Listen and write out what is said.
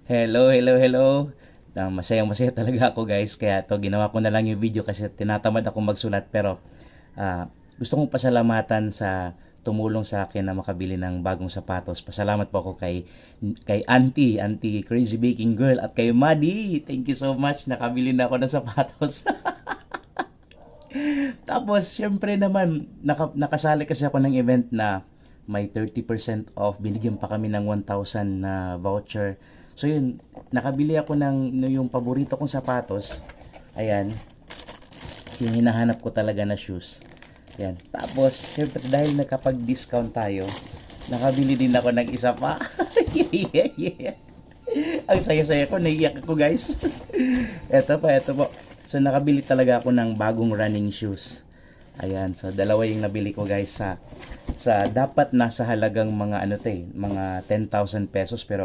Hello, hello, hello. Masayang-masaya talaga ako guys. Kaya to ginawa ko na lang yung video kasi tinatamad ako magsulat. Pero gusto kong pasalamatan sa tumulong sa akin na makabili ng bagong sapatos. Pasalamat po ako kay Auntie Crazy Baking Girl at kay Maddie. Thank you so much. Nakabili na ako ng sapatos. Tapos, syempre naman, nakasali kasi ako ng event na may 30% off. Binigyan pa kami ng 1,000 na voucher. So yun, nakabili ako yung paborito kong sapatos. Ayan, yung hinahanap ko talaga na shoes. Ayan. Tapos, syempre dahil nakapag-discount tayo, nakabili din ako ng isa pa. Yeah, yeah. Ang saya-saya ko, naiiyak ako guys. Eto po. So nakabili talaga ako ng bagong running shoes. Ayan, so dalawa yung nabili ko guys sa dapat nasa halagang mga mga 10,000 pesos pero